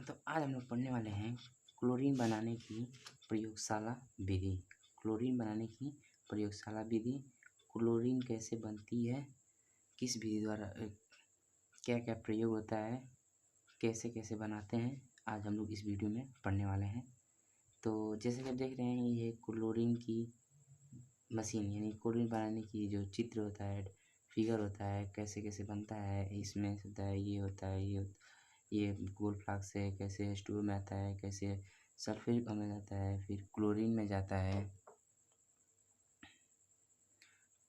तो आज हम लोग पढ़ने वाले हैं क्लोरीन बनाने की प्रयोगशाला विधि। क्लोरीन बनाने की प्रयोगशाला विधि, क्लोरीन कैसे बनती है, किस विधि द्वारा क्या क्या प्रयोग होता है, कैसे कैसे बनाते हैं, आज हम लोग इस वीडियो में पढ़ने वाले हैं। तो जैसे कि आप देख रहे हैं, ये क्लोरीन की मशीन यानी क्लोरीन बनाने की जो चित्र होता है, फिगर होता है, कैसे कैसे बनता है, इसमें होता है, ये होता है, ये गोल फ्लास्क से कैसे H2O में आता है, कैसे सल्फ्यूरिक अम्ल में जाता है, फिर क्लोरीन में जाता है।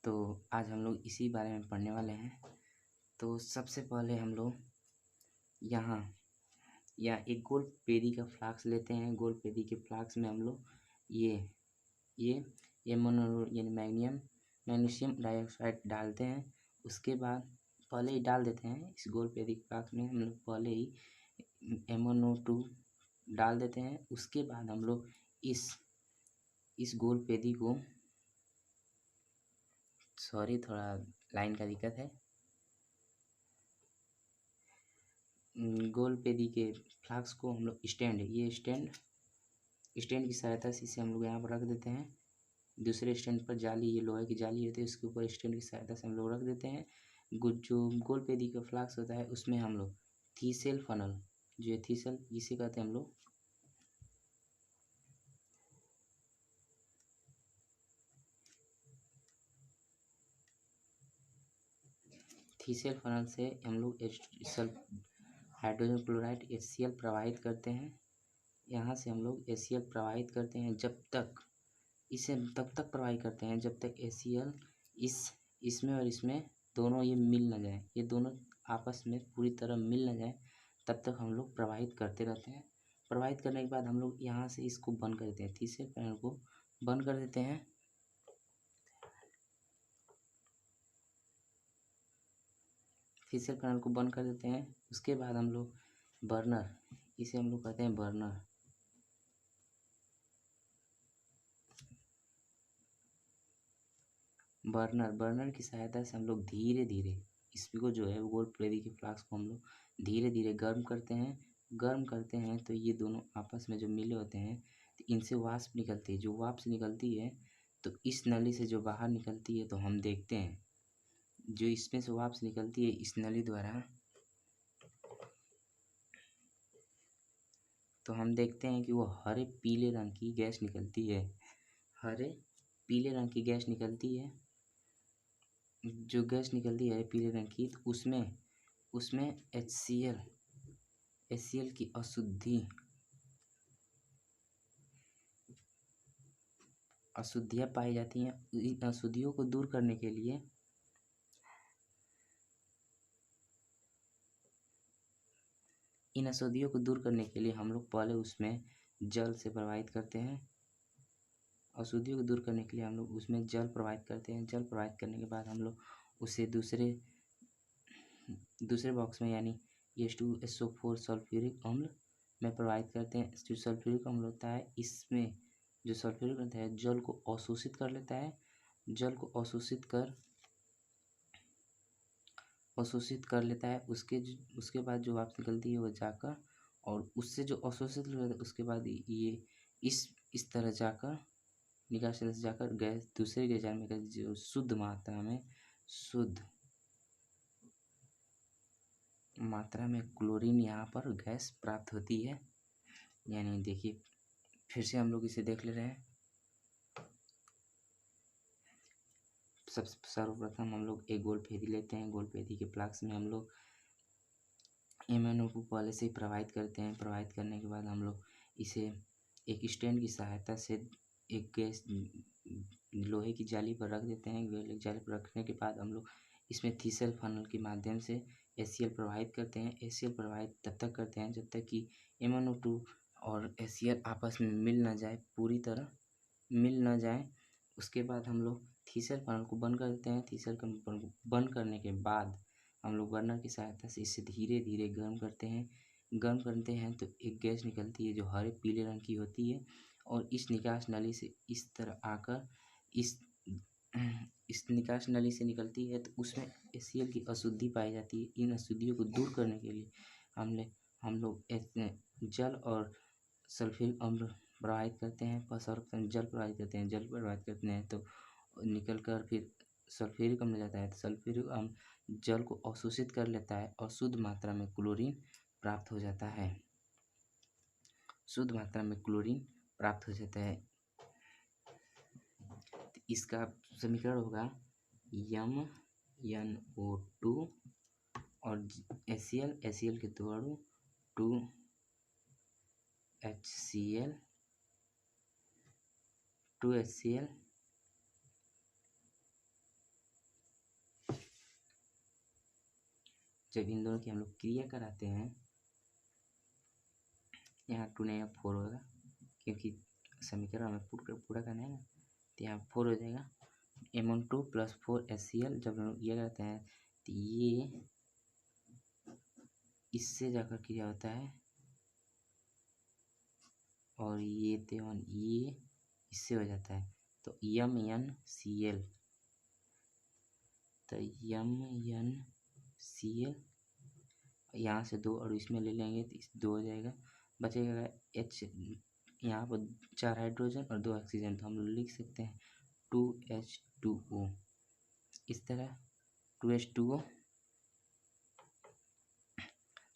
तो आज हम लोग इसी बारे में पढ़ने वाले हैं। तो सबसे पहले हम लोग यहाँ एक गोल पेरी का फ्लास्क लेते हैं। गोल पेरी के फ्लास्क में हम लोग ये मोनो यानी मैग्नीशियम डाइऑक्साइड डालते हैं। उसके बाद पहले ही डाल देते हैं इस गोल पेरी के फ्लास्क में हम लोग पहले ही MnO2 डाल देते हैं। उसके बाद हम लोग इस गोल पेरी को, सॉरी थोड़ा लाइन का दिक्कत है, गोल पेरी के फ्लास्क को हम लोग स्टैंड की सहायता से इसे हम लोग यहाँ पर रख देते हैं। दूसरे स्टैंड पर जाली, ये लोहे की जाली होती है, उसके ऊपर स्टैंड की सहायता से हम लोग रख देते हैं। जो गोल पेरी का फ्लास्क होता है उसमें हम लोग थीसेल फनल, जो थीसेल जिसे कहते हैं हम लोग, थीसेल फनल से हम लोग हाइड्रोजन क्लोराइड HCl प्रवाहित करते हैं। यहाँ से हम लोग HCl प्रवाहित करते हैं तब तक प्रवाहित करते हैं जब तक HCl इसमें और इसमें दोनों ये मिल न जाए, ये दोनों आपस में पूरी तरह मिल न जाए, तब तक हम लोग प्रवाहित करते रहते हैं। प्रवाहित करने के बाद हम लोग यहाँ से इसको बंद कर देते हैं, थीसेल फनल को बंद कर देते हैं। थीसेल फनल को बंद कर देते हैं। उसके बाद हम लोग बर्नर, इसे हम लोग कहते हैं बर्नर की सहायता से हम लोग धीरे धीरे इसको जो है गोल पेरी के फ्लास्क को हम लोग धीरे धीरे गर्म करते हैं। तो ये दोनों आपस में जो मिले होते हैं तो इनसे वाष्प निकलती है। जो वाष्प निकलती है तो इस नली से जो बाहर निकलती है, तो हम देखते हैं जो इसमें से वाष्प निकलती है इस नली द्वारा, तो हम देखते हैं कि वो हरे पीले रंग की गैस निकलती है। हरे पीले रंग की गैस निकलती है। जो गैस निकलती है पीले रंग की, तो उसमें HCl की अशुद्धियाँ पाई जाती हैं। इन अशुद्धियों को दूर करने के लिए हम लोग पहले उसमें जल से प्रवाहित करते हैं। अशुद्धियों को दूर करने के लिए हम लोग उसमें जल प्रवाहित करते हैं। जल प्रवाहित करने के बाद हम लोग उसे दूसरे बॉक्स में यानी H2SO4 सल्फ्यूरिक अम्ल में प्रवाहित करते हैं। जो सल्फ्यूरिक अम्ल होता है, इसमें जो सल्फ्यूरिक होता है जल को अवशोषित कर लेता है। जल को अवशोषित कर लेता है। उसके बाद जो वाष्प निकलती है वो जाकर, और उससे जो अवशोषित हो जाता है उसके बाद ये इस तरह जाकर निकास से जाकर गैस दूसरे गैस में जो शुद्ध मात्रा में क्लोरीन यहाँ पर गैस प्राप्त होती है। यानी देखिए, फिर से हम लोग इसे देख ले रहे हैं। सर्वप्रथम हम लोग एक गोल पेरी लेते हैं। गोल पेरी के फ्लास्क में हम लोग MnO2 पहले से ही प्रवाहित करते हैं। प्रवाहित करने के बाद हम लोग इसे एक स्टैंड की सहायता से एक गैस लोहे की जाली पर रख देते हैं। जाली पर रखने के बाद हम लोग इसमें थीसेल फनल के माध्यम से HCl प्रवाहित करते हैं। HCl प्रवाहित तब तक करते हैं जब तक कि MnO2 और HCl आपस में मिल न जाए, पूरी तरह मिल न जाए। उसके बाद हम लोग थीसेल फनल को बंद कर देते हैं। थीसेल फनल को बंद करने के बाद हम लोग बर्नर की सहायता से इसे धीरे धीरे गर्म करते हैं। तो एक गैस निकलती है जो हरे पीले रंग की होती है, और इस निकास नली से इस तरह आकर इस निकास नली से निकलती है। तो उसमें HCl की अशुद्धि पाई जाती है। इन अशुद्धियों को दूर करने के लिए हम लोग जल और सल्फ्यूरिक अम्ल प्रवाहित करते हैं, सर्वप्रथम जल प्रवाहित करते हैं, जल प्रवाहित करते हैं तो निकल कर फिर सल्फ्यूरिक अम्ल जाता है, तो सल्फ्यूरिक अम्ल जल को अवशोषित कर लेता है और शुद्ध मात्रा में क्लोरीन प्राप्त हो जाता है, शुद्ध मात्रा में क्लोरीन प्राप्त हो जाता है। तो इसका समीकरण होगा MnO2 और HCl के दो अणु 2HCl जब इन दोनों की हम लोग क्रिया कराते हैं, यहाँ 2 नहीं 4 होगा क्योंकि समीकरण हमें पूरा करना है ना, तो यहाँ 4 हो जाएगा। Mn2 + 4HCl जब हम लोग ये करते हैं तो ये इससे जाकर क्रिया होता है और ये तेवन ये इससे हो जाता है, तो MnCl, तो MnCl यहाँ से दो और इसमें ले लेंगे तो 2 हो जाएगा, बचेगा H, यहाँ पर 4 हाइड्रोजन और 2 ऑक्सीजन, तो हम लोग लिख सकते हैं 2H2O, इस तरह 2H2O।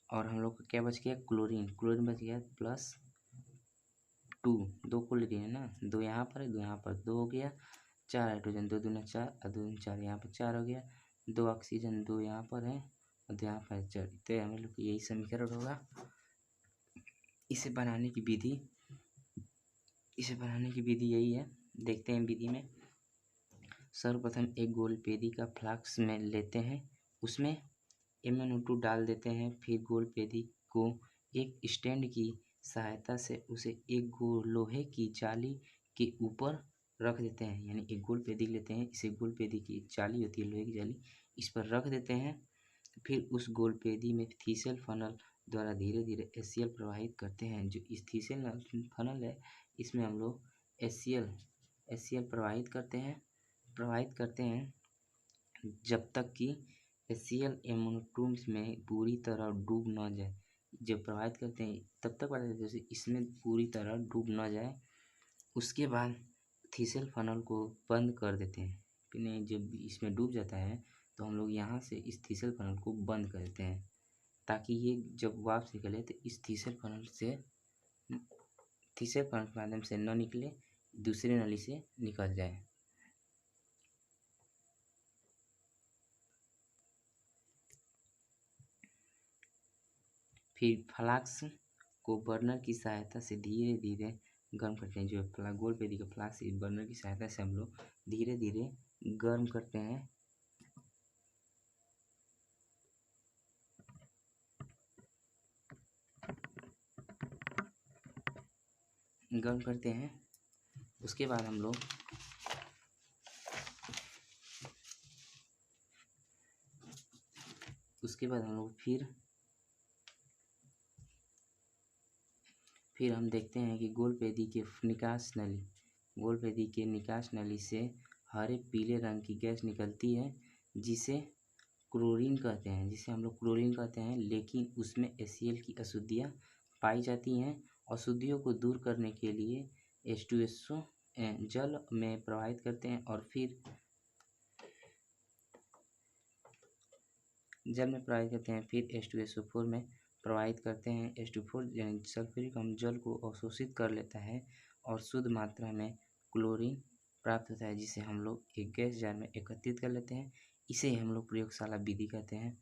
और हम लोग का क्या बच गया, क्लोरीन बच गया +2, 2 को ले लिए ना, 2 यहाँ पर है 2 यहाँ पर, 2 हो गया, 4 हाइड्रोजन 2 दूना 4 और 2 4, यहाँ पर 4 हो गया, 2 ऑक्सीजन 2 यहाँ पर है और 2 यहाँ पर 4, तो हम लोग यही समीकरण होगा। इसे बनाने की विधि यही है, देखते हैं विधि में। सर्वप्रथम एक गोलपेदी का फ्लास्क में लेते हैं, उसमें MnO2 डाल देते हैं, फिर गोलपेदी को एक स्टैंड की सहायता से उसे एक लोहे की जाली के ऊपर रख देते हैं, यानी एक गोलपेदी लेते हैं, इसे गोलपेदी की जाली होती है लोहे की जाली, इस पर रख देते हैं। फिर उस गोलपेदी में थीसल फनल द्वारा धीरे धीरे HCl प्रवाहित करते हैं। जो इस थीसल फनल है इसमें हम लोग HCl प्रवाहित करते हैं जब तक कि HCl MnO2 में पूरी तरह डूब न जाए। जब प्रवाहित करते हैं तब तक प्रवाहित करते हैं जैसे इसमें पूरी तरह डूब न जाए, उसके बाद थीसल फनल को बंद कर देते हैं। फिर नहीं, जब इसमें डूब जाता है तो हम लोग यहाँ से इस थीसल फनल को बंद कर देते हैं, ताकि ये जब वापस निकले तो इस थीसल फनल के माध्यम से न निकले, दूसरे नली से निकल जाए। फिर फ्लास्क को बर्नर की सहायता से धीरे धीरे गर्म करते हैं। जो गोलपेदी का फ्लास्क इस बर्नर की सहायता से हम लोग धीरे धीरे गर्म करते हैं। उसके बाद हम लोग फिर हम देखते हैं कि गोलपेदी के निकास नली से हरे पीले रंग की गैस निकलती है, जिसे हम लोग क्लोरीन कहते हैं, लेकिन उसमें HCl की अशुद्धियाँ पाई जाती हैं। अशुद्धियों को दूर करने के लिए H2SO जल में प्रवाहित करते हैं और फिर H2SO4 में प्रवाहित करते हैं। H24 यानी सल्फ्यूरिक अम्ल जल को अवशोषित कर लेता है और शुद्ध मात्रा में क्लोरीन प्राप्त होता है, जिसे हम लोग एक गैस जार में एकत्रित कर लेते हैं। इसे हम लोग प्रयोगशाला विधि कहते हैं।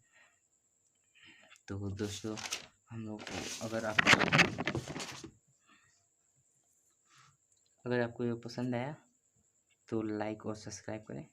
तो दोस्तों, हम लोग अगर आपको ये पसंद आया तो लाइक और सब्सक्राइब करें।